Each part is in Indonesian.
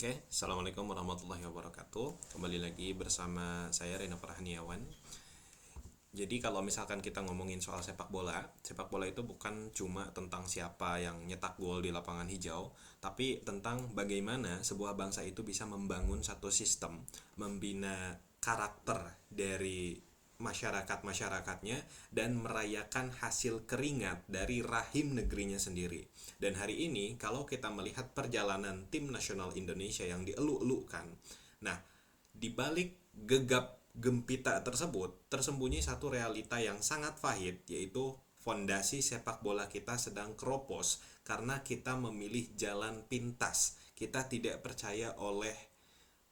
Oke, Assalamualaikum warahmatullahi wabarakatuh. Kembali lagi bersama saya Rena Prahniawan. Jadi kalau misalkan kita ngomongin soal sepak bola itu bukan cuma tentang siapa yang nyetak gol di lapangan hijau, tapi tentang bagaimana sebuah bangsa itu bisa membangun satu sistem, membina karakter dari masyarakat-masyarakatnya dan merayakan hasil keringat dari rahim negerinya sendiri. Dan hari ini kalau kita melihat perjalanan tim nasional Indonesia yang dieluk-elukan, nah, di balik gegap gempita tersebut tersembunyi satu realita yang sangat pahit, yaitu fondasi sepak bola kita sedang keropos karena kita memilih jalan pintas. Kita tidak percaya oleh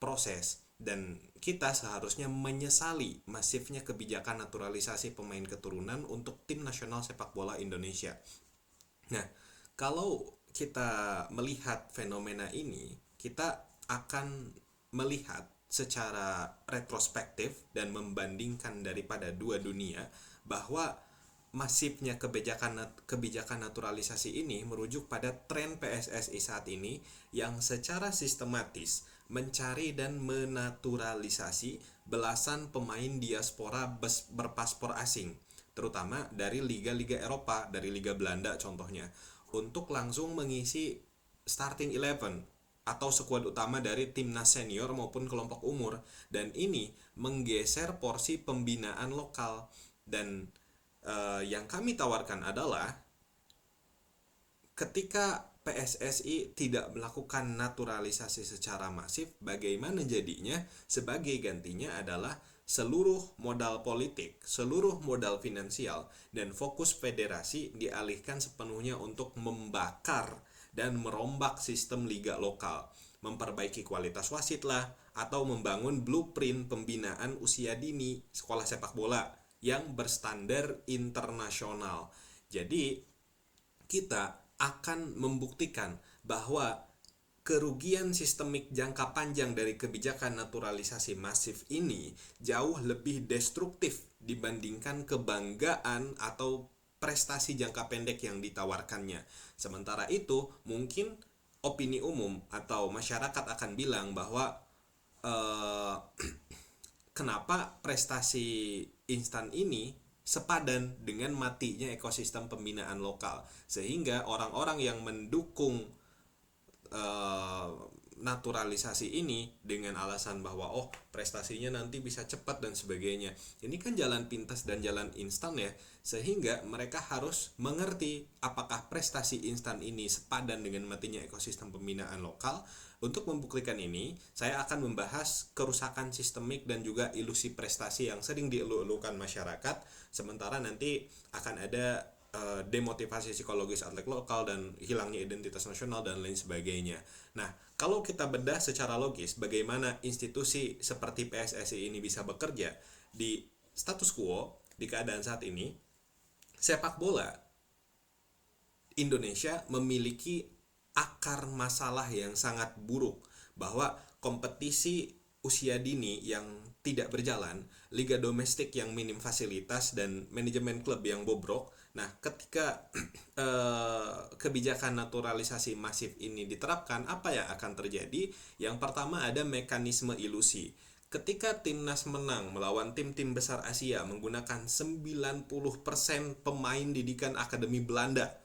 proses dan kita seharusnya menyesali masifnya kebijakan naturalisasi pemain keturunan untuk tim nasional sepak bola Indonesia. Nah, kalau kita melihat fenomena ini, kita akan melihat secara retrospektif dan membandingkan daripada dua dunia bahwa masifnya kebijakan naturalisasi ini merujuk pada tren PSSI saat ini yang secara sistematis mencari dan menaturalisasi belasan pemain diaspora berpaspor asing, terutama dari liga-liga Eropa, dari Liga Belanda contohnya, untuk langsung mengisi starting 11 atau skuad utama dari timnas senior maupun kelompok umur, dan ini menggeser porsi pembinaan lokal. Dan yang kami tawarkan adalah ketika PSSI tidak melakukan naturalisasi secara masif, bagaimana jadinya? Sebagai gantinya adalah seluruh modal politik, seluruh modal finansial, dan fokus federasi dialihkan sepenuhnya untuk membakar dan merombak sistem liga lokal, memperbaiki kualitas wasit lah, atau membangun blueprint pembinaan usia dini sekolah sepak bola yang berstandar internasional. Jadi kita akan membuktikan bahwa kerugian sistemik jangka panjang dari kebijakan naturalisasi masif ini jauh lebih destruktif dibandingkan kebanggaan atau prestasi jangka pendek yang ditawarkannya. Sementara itu, mungkin opini umum atau masyarakat akan bilang bahwa kenapa prestasi instan ini sepadan dengan matinya ekosistem pembinaan lokal, sehingga orang-orang yang mendukung naturalisasi ini dengan alasan bahwa prestasinya nanti bisa cepat dan sebagainya. Ini kan jalan pintas dan jalan instan ya, sehingga mereka harus mengerti apakah prestasi instan ini sepadan dengan matinya ekosistem pembinaan lokal. Untuk membuktikan ini, saya akan membahas kerusakan sistemik dan juga ilusi prestasi yang sering dielu-elukan masyarakat, sementara nanti akan ada demotivasi psikologis atlet lokal dan hilangnya identitas nasional dan lain sebagainya. Nah, kalau kita bedah secara logis bagaimana institusi seperti PSSI ini bisa bekerja di status quo, di keadaan saat ini, sepak bola Indonesia memiliki akar masalah yang sangat buruk, bahwa kompetisi usia dini yang tidak berjalan, liga domestik yang minim fasilitas, dan manajemen klub yang bobrok. Nah, ketika kebijakan naturalisasi masif ini diterapkan, apa yang akan terjadi? Yang pertama, ada mekanisme ilusi. Ketika timnas menang melawan tim-tim besar Asia menggunakan 90% pemain didikan akademi Belanda,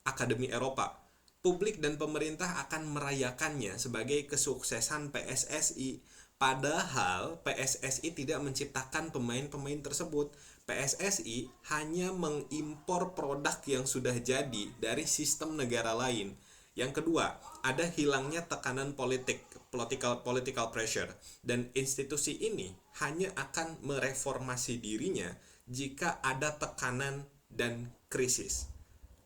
akademi Eropa, publik dan pemerintah akan merayakannya sebagai kesuksesan PSSI. Padahal PSSI tidak menciptakan pemain-pemain tersebut. PSSI hanya mengimpor produk yang sudah jadi dari sistem negara lain. Yang kedua, ada hilangnya tekanan political pressure, dan institusi ini hanya akan mereformasi dirinya jika ada tekanan dan krisis.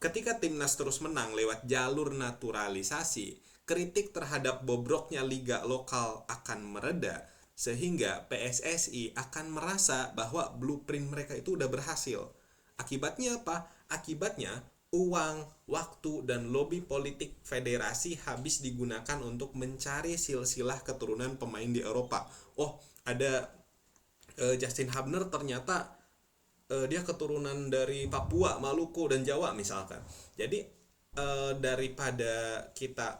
Ketika timnas terus menang lewat jalur naturalisasi, kritik terhadap bobroknya liga lokal akan mereda, sehingga PSSI akan merasa bahwa blueprint mereka itu udah berhasil. Akibatnya apa? Akibatnya uang, waktu, dan lobby politik federasi habis digunakan untuk mencari silsilah keturunan pemain di Eropa. Ada Justin Hubner, ternyata dia keturunan dari Papua, Maluku, dan Jawa misalkan. Jadi daripada kita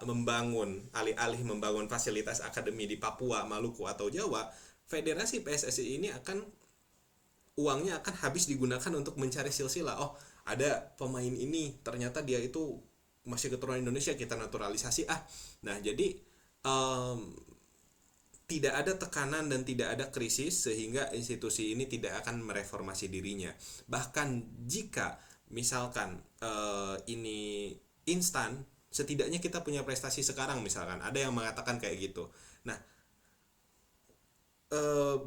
alih-alih membangun fasilitas akademi di Papua, Maluku atau Jawa, Federasi PSSI ini uangnya akan habis digunakan untuk mencari silsilah. Oh, ada pemain ini ternyata dia itu masih keturunan Indonesia, kita naturalisasi ah. Nah, jadi em, tidak ada tekanan dan tidak ada krisis sehingga institusi ini tidak akan mereformasi dirinya. Bahkan jika misalkan ini instan, setidaknya kita punya prestasi sekarang, misalkan ada yang mengatakan kayak gitu. Nah,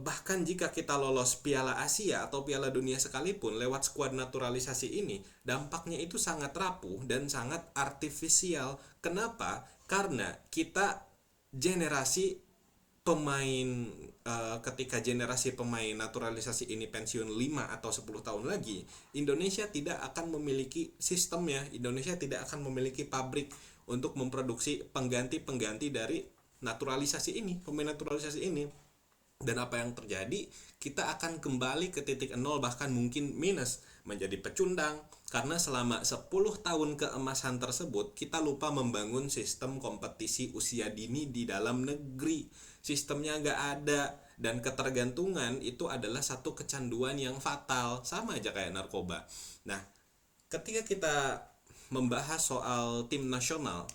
bahkan jika kita lolos Piala Asia atau Piala Dunia sekalipun lewat skuad naturalisasi ini, dampaknya itu sangat rapuh dan sangat artifisial. Kenapa? Karena kita generasi pemain ketika generasi pemain naturalisasi ini pensiun 5 atau 10 tahun lagi, Indonesia tidak akan memiliki sistemnya, Indonesia tidak akan memiliki pabrik untuk memproduksi pengganti-pengganti dari naturalisasi ini, pemain naturalisasi ini. Dan apa yang terjadi, kita akan kembali ke titik nol, bahkan mungkin minus, menjadi pecundang. Karena selama 10 tahun keemasan tersebut, kita lupa membangun sistem kompetisi usia dini di dalam negeri. Sistemnya nggak ada, dan ketergantungan itu adalah satu kecanduan yang fatal, sama aja kayak narkoba. Nah, ketika kita membahas soal tim nasional,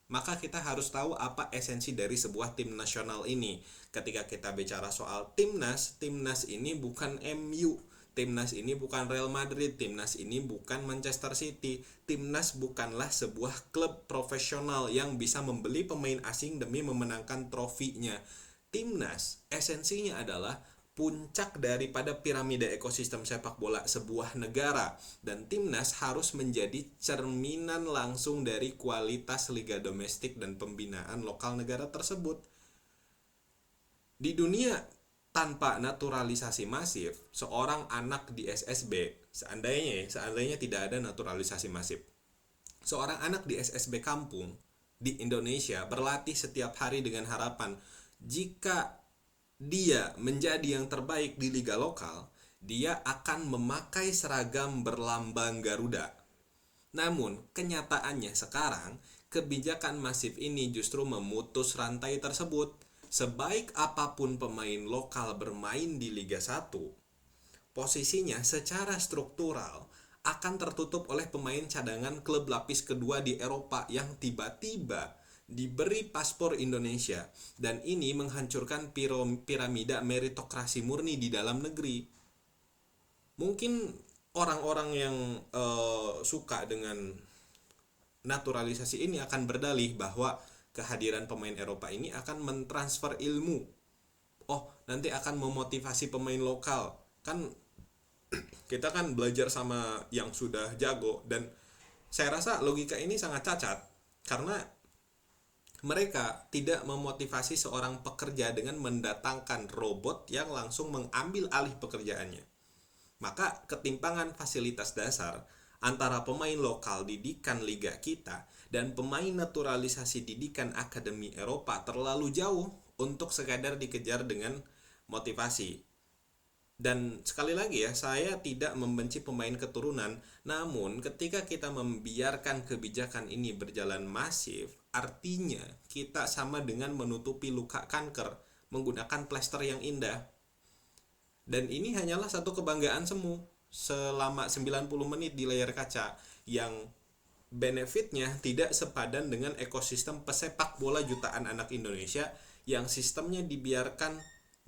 maka kita harus tahu apa esensi dari sebuah tim nasional ini. Ketika kita bicara soal timnas ini bukan MU, timnas ini bukan Real Madrid, timnas ini bukan Manchester City. Timnas bukanlah sebuah klub profesional yang bisa membeli pemain asing demi memenangkan trofinya. Timnas esensinya adalah puncak daripada piramida ekosistem sepak bola sebuah negara, dan timnas harus menjadi cerminan langsung dari kualitas liga domestik dan pembinaan lokal negara tersebut. Di dunia tanpa naturalisasi masif, seorang anak di SSB, seandainya tidak ada naturalisasi masif, seorang anak di SSB kampung di Indonesia berlatih setiap hari dengan harapan jika dia menjadi yang terbaik di liga lokal, dia akan memakai seragam berlambang Garuda. Namun, kenyataannya sekarang, kebijakan masif ini justru memutus rantai tersebut. Sebaik apapun pemain lokal bermain di Liga 1, posisinya secara struktural akan tertutup oleh pemain cadangan klub lapis kedua di Eropa yang tiba-tiba diberi paspor Indonesia, dan ini menghancurkan piramida meritokrasi murni di dalam negeri. Mungkin orang-orang yang suka dengan naturalisasi ini akan berdalih bahwa kehadiran pemain Eropa ini akan mentransfer ilmu. Oh, nanti akan memotivasi pemain lokal. Kan kita kan belajar sama yang sudah jago, dan saya rasa logika ini sangat cacat karena mereka tidak memotivasi seorang pekerja dengan mendatangkan robot yang langsung mengambil alih pekerjaannya. Maka ketimpangan fasilitas dasar antara pemain lokal didikan liga kita dan pemain naturalisasi didikan akademi Eropa terlalu jauh untuk sekadar dikejar dengan motivasi. Dan sekali lagi ya, saya tidak membenci pemain keturunan, namun ketika kita membiarkan kebijakan ini berjalan masif, artinya kita sama dengan menutupi luka kanker menggunakan plester yang indah. Dan ini hanyalah satu kebanggaan semu selama 90 menit di layar kaca, yang benefitnya tidak sepadan dengan ekosistem pesepak bola jutaan anak Indonesia yang sistemnya dibiarkan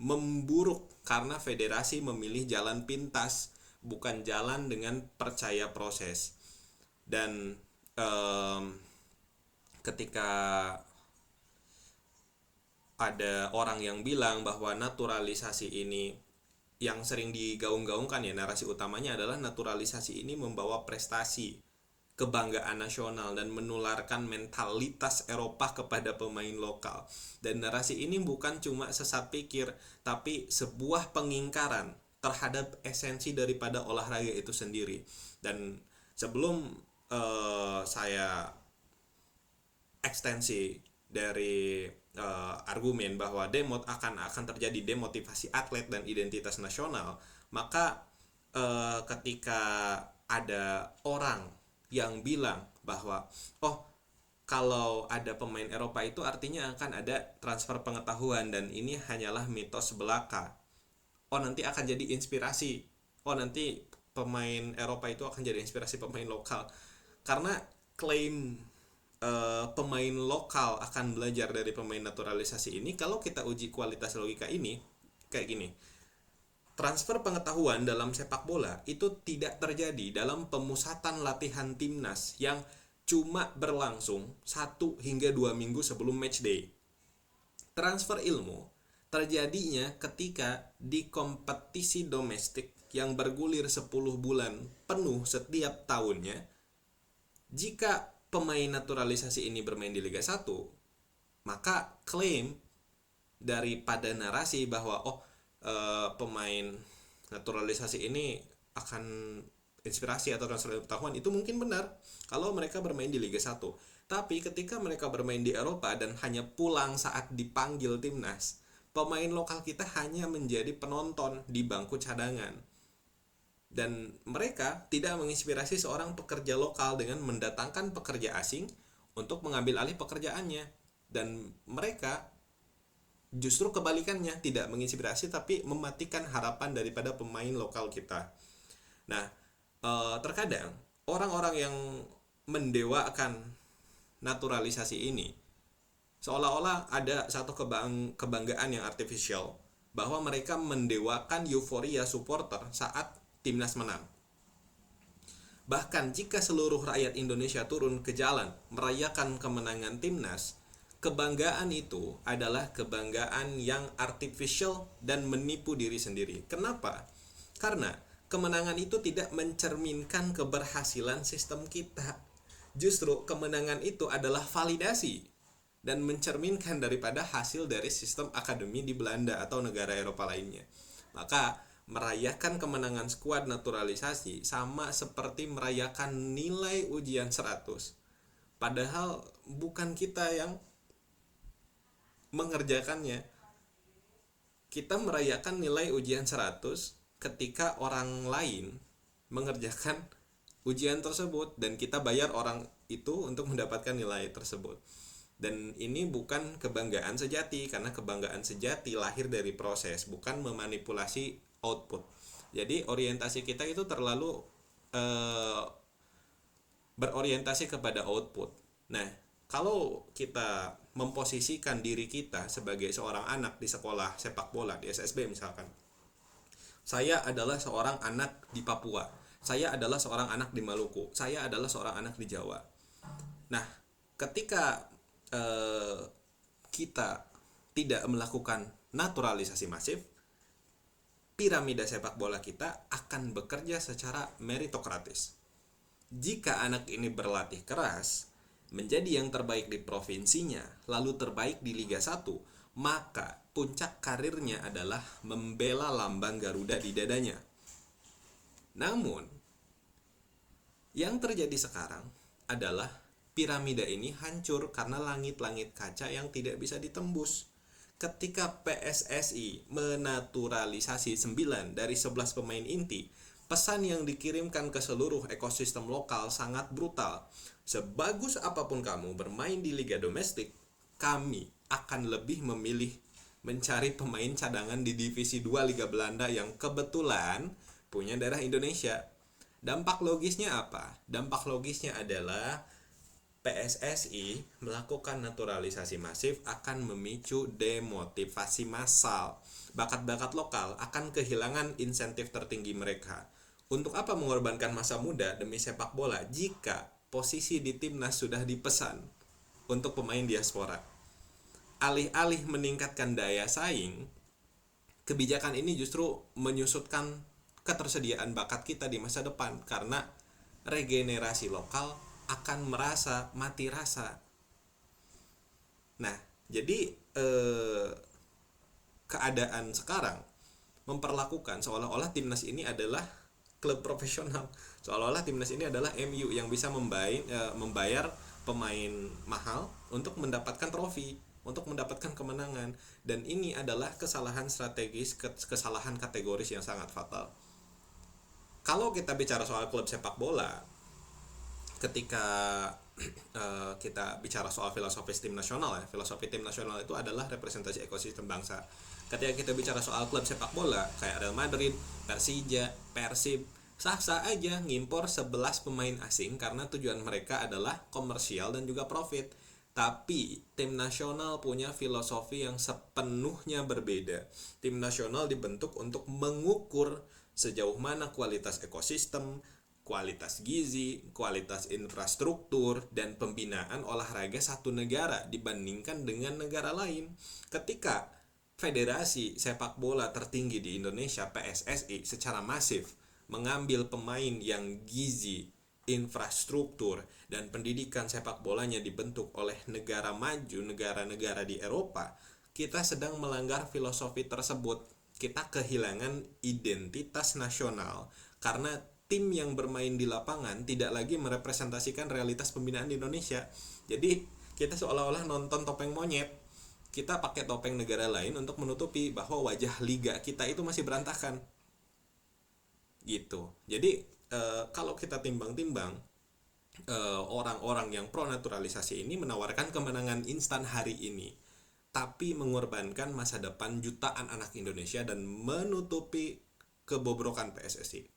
memburuk karena federasi memilih jalan pintas, bukan jalan dengan percaya proses. Dan ketika ada orang yang bilang bahwa naturalisasi ini, yang sering digaung-gaungkan ya, narasi utamanya adalah naturalisasi ini membawa prestasi, kebanggaan nasional, dan menularkan mentalitas Eropa kepada pemain lokal. Dan narasi ini bukan cuma sesat pikir, tapi sebuah pengingkaran terhadap esensi daripada olahraga itu sendiri. Dan sebelum saya ekstensi dari argumen bahwa akan terjadi demotivasi atlet dan identitas nasional, maka ketika ada orang yang bilang bahwa oh, kalau ada pemain Eropa itu artinya akan ada transfer pengetahuan, dan ini hanyalah mitos belaka. Oh, nanti akan jadi inspirasi. Oh, nanti pemain Eropa itu akan jadi inspirasi pemain lokal. Karena klaim pemain lokal akan belajar dari pemain naturalisasi ini, kalau kita uji kualitas logika ini kayak gini. Transfer pengetahuan dalam sepak bola itu tidak terjadi dalam pemusatan latihan timnas yang cuma berlangsung 1 hingga 2 minggu sebelum match day. Transfer ilmu terjadinya ketika di kompetisi domestik yang bergulir 10 bulan penuh setiap tahunnya. Jika pemain naturalisasi ini bermain di Liga 1, maka klaim daripada narasi bahwa pemain naturalisasi ini akan inspirasi atau transfer pengetahuan itu mungkin benar kalau mereka bermain di Liga 1. Tapi ketika mereka bermain di Eropa dan hanya pulang saat dipanggil timnas, pemain lokal kita hanya menjadi penonton di bangku cadangan. Dan mereka tidak menginspirasi seorang pekerja lokal dengan mendatangkan pekerja asing untuk mengambil alih pekerjaannya. Dan mereka justru kebalikannya, tidak menginspirasi tapi mematikan harapan daripada pemain lokal kita. Nah, terkadang orang-orang yang mendewakan naturalisasi ini seolah-olah ada satu kebanggaan yang artifisial bahwa mereka mendewakan euforia supporter saat timnas menang. Bahkan jika seluruh rakyat Indonesia turun ke jalan merayakan kemenangan timnas, kebanggaan itu adalah kebanggaan yang artifisial dan menipu diri sendiri. Kenapa? Karena kemenangan itu tidak mencerminkan keberhasilan sistem kita. Justru kemenangan itu adalah validasi dan mencerminkan daripada hasil dari sistem akademi di Belanda atau negara Eropa lainnya. Maka merayakan kemenangan skuad naturalisasi sama seperti merayakan nilai ujian 100. Padahal bukan kita yang mengerjakannya. Kita merayakan nilai ujian 100 ketika orang lain mengerjakan ujian tersebut dan kita bayar orang itu untuk mendapatkan nilai tersebut. Dan ini bukan kebanggaan sejati, karena kebanggaan sejati lahir dari proses, bukan memanipulasi output. Jadi orientasi kita itu terlalu berorientasi kepada output. Nah, kalau kita memposisikan diri kita sebagai seorang anak di sekolah sepak bola di SSB misalkan, saya adalah seorang anak di Papua, saya adalah seorang anak di Maluku, saya adalah seorang anak di Jawa. Nah, ketika kita tidak melakukan naturalisasi masif, piramida sepak bola kita akan bekerja secara meritokratis. Jika anak ini berlatih keras, menjadi yang terbaik di provinsinya, lalu terbaik di Liga 1, maka puncak karirnya adalah membela lambang Garuda di dadanya. Namun, yang terjadi sekarang adalah piramida ini hancur karena langit-langit kaca yang tidak bisa ditembus. Ketika PSSI menaturalisasi 9 dari 11 pemain inti, pesan yang dikirimkan ke seluruh ekosistem lokal sangat brutal. Sebagus apapun kamu bermain di liga domestik, kami akan lebih memilih mencari pemain cadangan di divisi 2 Liga Belanda yang kebetulan punya darah Indonesia. Dampak logisnya apa? Dampak logisnya adalah PSSI melakukan naturalisasi masif akan memicu demotivasi massal. Bakat-bakat lokal akan kehilangan insentif tertinggi mereka. Untuk apa mengorbankan masa muda demi sepak bola jika posisi di timnas sudah dipesan untuk pemain diaspora? Alih-alih meningkatkan daya saing, kebijakan ini justru menyusutkan ketersediaan bakat kita di masa depan karena regenerasi lokal akan merasa mati rasa. Nah, jadi keadaan sekarang memperlakukan seolah-olah timnas ini adalah klub profesional, seolah-olah timnas ini adalah MU yang bisa membayar pemain mahal untuk mendapatkan trofi, untuk mendapatkan kemenangan. Dan ini adalah kesalahan strategis, kesalahan kategoris yang sangat fatal. Kalau kita bicara soal klub sepak bola, ketika kita bicara soal filosofi tim nasional ya, filosofi tim nasional itu adalah representasi ekosistem bangsa. Ketika kita bicara soal klub sepak bola kayak Real Madrid, Persija, Persib, sah-sah aja ngimpor 11 pemain asing karena tujuan mereka adalah komersial dan juga profit. Tapi tim nasional punya filosofi yang sepenuhnya berbeda. Tim nasional dibentuk untuk mengukur sejauh mana kualitas ekosistem, kualitas gizi, kualitas infrastruktur, dan pembinaan olahraga satu negara dibandingkan dengan negara lain. Ketika federasi sepak bola tertinggi di Indonesia, PSSI, secara masif mengambil pemain yang gizi, infrastruktur, dan pendidikan sepak bolanya dibentuk oleh negara maju, negara-negara di Eropa, kita sedang melanggar filosofi tersebut. Kita kehilangan identitas nasional karena tim yang bermain di lapangan tidak lagi merepresentasikan realitas pembinaan di Indonesia. Jadi kita seolah-olah nonton topeng monyet. Kita pakai topeng negara lain untuk menutupi bahwa wajah liga kita itu masih berantakan. Gitu. Jadi kalau kita timbang-timbang, orang-orang yang pro naturalisasi ini menawarkan kemenangan instan hari ini, tapi mengorbankan masa depan jutaan anak Indonesia dan menutupi kebobrokan PSSI.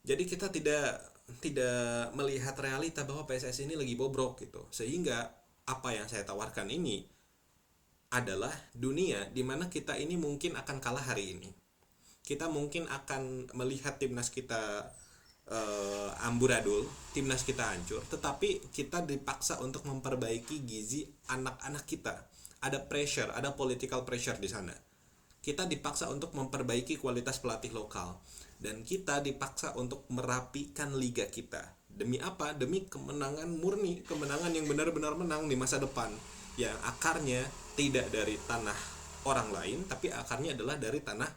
Jadi kita tidak melihat realita bahwa PSSI ini lagi bobrok gitu. Sehingga apa yang saya tawarkan ini adalah dunia di mana kita ini mungkin akan kalah hari ini. Kita mungkin akan melihat timnas kita amburadul, timnas kita hancur, tetapi kita dipaksa untuk memperbaiki gizi anak-anak kita. Ada pressure, ada political pressure di sana. Kita dipaksa untuk memperbaiki kualitas pelatih lokal, dan kita dipaksa untuk merapikan liga kita. Demi apa? Demi kemenangan murni, kemenangan yang benar-benar menang di masa depan, yang akarnya tidak dari tanah orang lain, tapi akarnya adalah dari tanah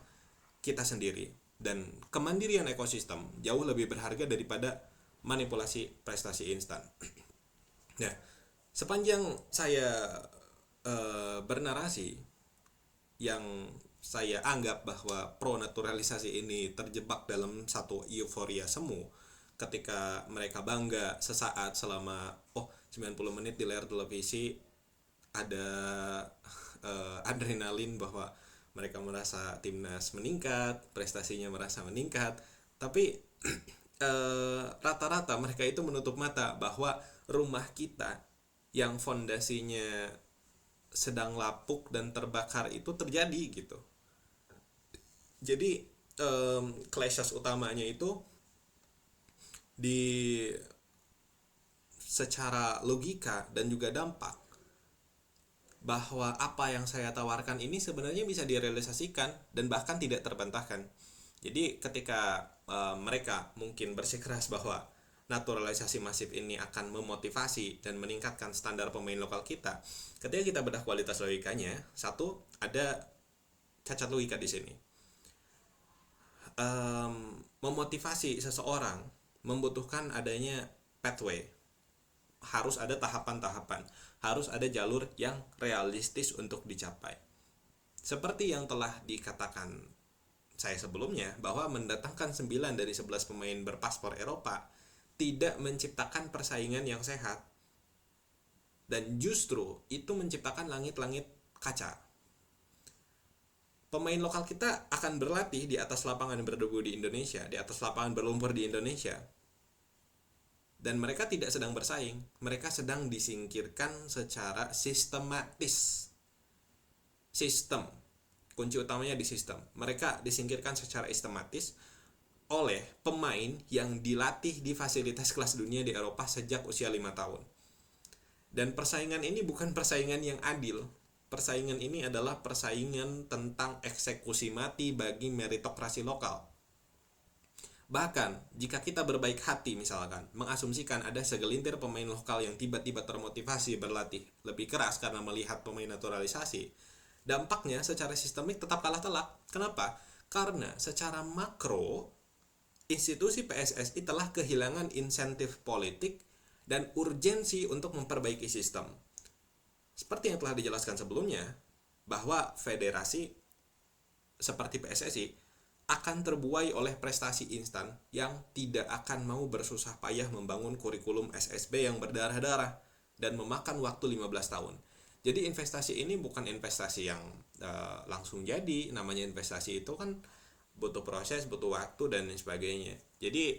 kita sendiri. Dan kemandirian ekosistem jauh lebih berharga daripada manipulasi prestasi instan. Nah, sepanjang saya bernarasi yang saya anggap bahwa pro naturalisasi ini terjebak dalam satu euforia semu, ketika mereka bangga sesaat selama 90 menit di layar televisi ada adrenalin bahwa mereka merasa timnas meningkat, prestasinya merasa meningkat, tapi rata-rata mereka itu menutup mata bahwa rumah kita yang fondasinya sedang lapuk dan terbakar itu terjadi gitu. Jadi clashes utamanya itu di secara logika dan juga dampak, bahwa apa yang saya tawarkan ini sebenarnya bisa direalisasikan dan bahkan tidak terbantahkan. Jadi ketika mereka mungkin bersikeras bahwa naturalisasi masif ini akan memotivasi dan meningkatkan standar pemain lokal kita, ketika kita bedah kualitas logikanya, satu, ada cacat logika di sini. Memotivasi seseorang membutuhkan adanya pathway, harus ada tahapan-tahapan, harus ada jalur yang realistis untuk dicapai. Seperti yang telah dikatakan saya sebelumnya, bahwa mendatangkan 9 dari 11 pemain berpaspor Eropa tidak menciptakan persaingan yang sehat, dan justru itu menciptakan langit-langit kaca. Pemain lokal kita akan berlatih di atas lapangan berdebu di Indonesia, di atas lapangan berlumpur di Indonesia, dan mereka tidak sedang bersaing, mereka sedang disingkirkan secara sistematis. Sistem, kunci utamanya di sistem. Mereka disingkirkan secara sistematis oleh pemain yang dilatih di fasilitas kelas dunia di Eropa sejak usia 5 tahun. Dan persaingan ini bukan persaingan yang adil. Persaingan ini adalah persaingan tentang eksekusi mati bagi meritokrasi lokal. Bahkan jika kita berbaik hati misalkan mengasumsikan ada segelintir pemain lokal yang tiba-tiba termotivasi berlatih lebih keras karena melihat pemain naturalisasi, dampaknya secara sistemik tetap kalah telak. Kenapa? Karena secara makro institusi PSSI telah kehilangan insentif politik dan urgensi untuk memperbaiki sistem. Seperti yang telah dijelaskan sebelumnya, bahwa federasi seperti PSSI akan terbuai oleh prestasi instan yang tidak akan mau bersusah payah membangun kurikulum SSB yang berdarah-darah dan memakan waktu 15 tahun. Jadi investasi ini bukan investasi yang langsung jadi. Namanya investasi itu kan butuh proses, butuh waktu dan sebagainya. Jadi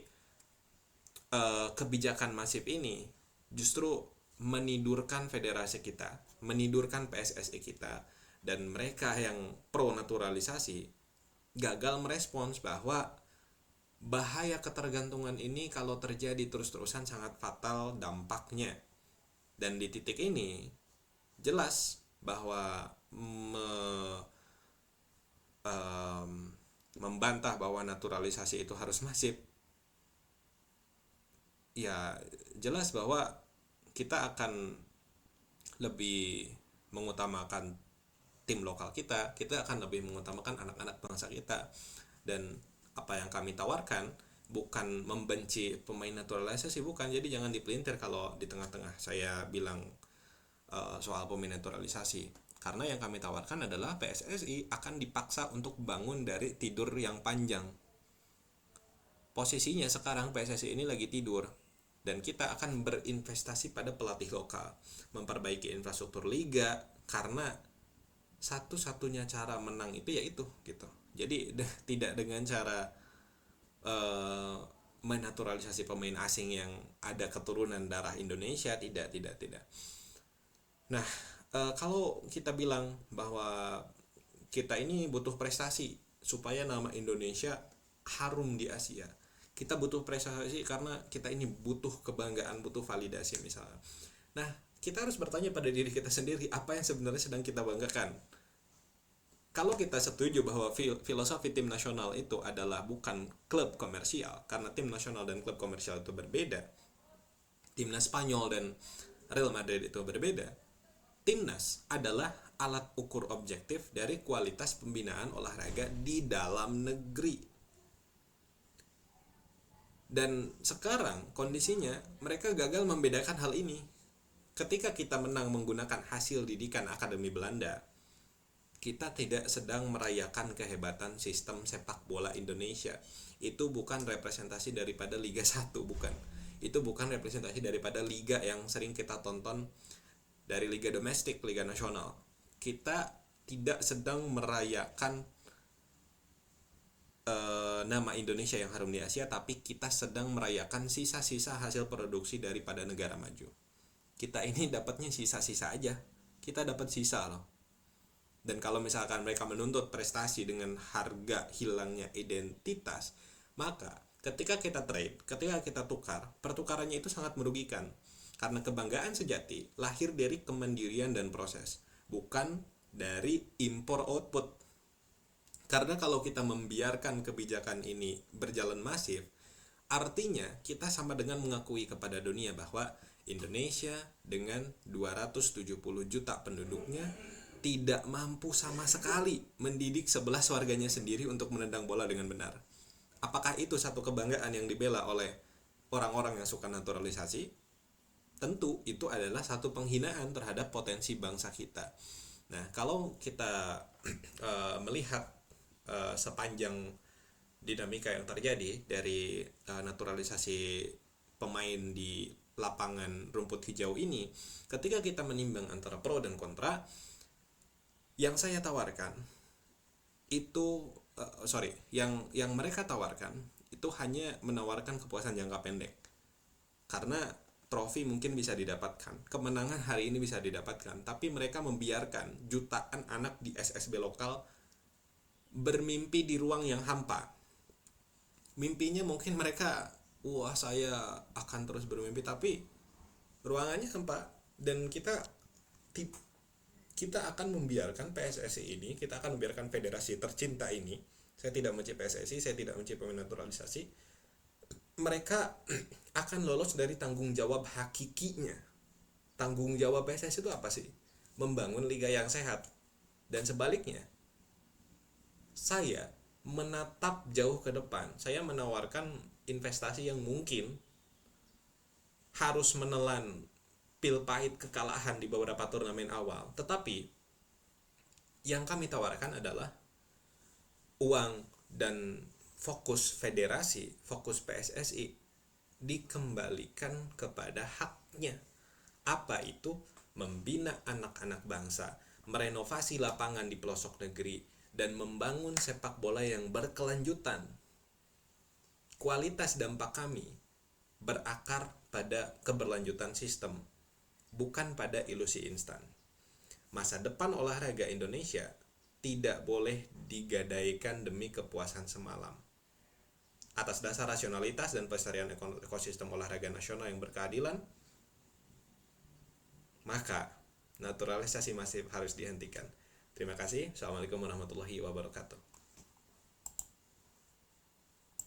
kebijakan masif ini justru menidurkan federasi kita, menidurkan PSSI kita, dan mereka yang pro naturalisasi gagal merespons bahwa bahaya ketergantungan ini kalau terjadi terus-terusan sangat fatal dampaknya. Dan di titik ini jelas bahwa membantah bahwa naturalisasi itu harus masif, ya jelas bahwa kita akan lebih mengutamakan tim lokal kita akan lebih mengutamakan anak-anak bangsa kita. Dan apa yang kami tawarkan bukan membenci pemain naturalisasi, bukan. Jadi jangan dipelintir kalau di tengah-tengah saya bilang soal pemain naturalisasi, karena yang kami tawarkan adalah PSSI akan dipaksa untuk bangun dari tidur yang panjang. Posisinya sekarang PSSI ini lagi tidur, dan kita akan berinvestasi pada pelatih lokal, memperbaiki infrastruktur liga, karena satu-satunya cara menang itu yaitu gitu. Jadi tidak dengan cara menaturalisasi pemain asing yang ada keturunan darah Indonesia, tidak. Nah, kalau kita bilang bahwa kita ini butuh prestasi supaya nama Indonesia harum di Asia, kita butuh prestasi karena kita ini butuh kebanggaan, butuh validasi misalnya. Nah, kita harus bertanya pada diri kita sendiri, apa yang sebenarnya sedang kita banggakan. Kalau kita setuju bahwa filosofi tim nasional itu adalah bukan klub komersial, karena tim nasional dan klub komersial itu berbeda, timnas Spanyol dan Real Madrid itu berbeda, timnas adalah alat ukur objektif dari kualitas pembinaan olahraga di dalam negeri. Dan sekarang kondisinya mereka gagal membedakan hal ini. Ketika kita menang menggunakan hasil didikan Akademi Belanda, kita tidak sedang merayakan kehebatan sistem sepak bola Indonesia. Itu bukan representasi daripada Liga 1, bukan. Itu bukan representasi daripada liga yang sering kita tonton dari liga domestik, liga nasional. Kita tidak sedang merayakan nama Indonesia yang harum di Asia, tapi kita sedang merayakan sisa-sisa hasil produksi daripada negara maju. Kita ini dapatnya sisa-sisa aja. Kita dapat sisa loh. Dan kalau misalkan mereka menuntut prestasi dengan harga hilangnya identitas, maka ketika kita trade, ketika kita tukar, pertukarannya itu sangat merugikan. Karena kebanggaan sejati lahir dari kemandirian dan proses, bukan dari impor output. Karena kalau kita membiarkan kebijakan ini berjalan masif, artinya kita sama dengan mengakui kepada dunia bahwa Indonesia dengan 270 juta penduduknya tidak mampu sama sekali mendidik 11 warganya sendiri untuk menendang bola dengan benar. Apakah itu satu kebanggaan yang dibela oleh orang-orang yang suka naturalisasi? Tentu itu adalah satu penghinaan terhadap potensi bangsa kita. Nah, kalau kita melihat sepanjang dinamika yang terjadi dari naturalisasi pemain di lapangan rumput hijau ini, ketika kita menimbang antara pro dan kontra, yang saya tawarkan itu yang mereka tawarkan itu hanya menawarkan kepuasan jangka pendek, karena trofi mungkin bisa didapatkan, kemenangan hari ini bisa didapatkan, tapi mereka membiarkan jutaan anak di SSB lokal bermimpi di ruang yang hampa. Mimpinya mungkin mereka, wah saya akan terus bermimpi, tapi ruangannya hampa. Dan kita akan membiarkan PSSI ini, kita akan membiarkan federasi tercinta ini, saya tidak benci PSSI, saya tidak benci pemain naturalisasi, mereka akan lolos dari tanggung jawab hakikinya. Tanggung jawab PSSI itu apa sih? Membangun liga yang sehat. Dan sebaliknya, saya menatap jauh ke depan, saya menawarkan investasi yang mungkin harus menelan pil pahit kekalahan di beberapa turnamen awal, tetapi yang kami tawarkan adalah uang dan fokus federasi, fokus PSSI dikembalikan kepada haknya. Apa itu? Membina anak-anak bangsa, merenovasi lapangan di pelosok negeri, dan membangun sepak bola yang berkelanjutan. Kualitas dampak kami berakar pada keberlanjutan sistem, bukan pada ilusi instan. Masa depan olahraga Indonesia tidak boleh digadaikan demi kepuasan semalam. Atas dasar rasionalitas dan pelestarian ekosistem olahraga nasional yang berkeadilan, maka naturalisasi masif harus dihentikan. Terima kasih. Assalamualaikum warahmatullahi wabarakatuh.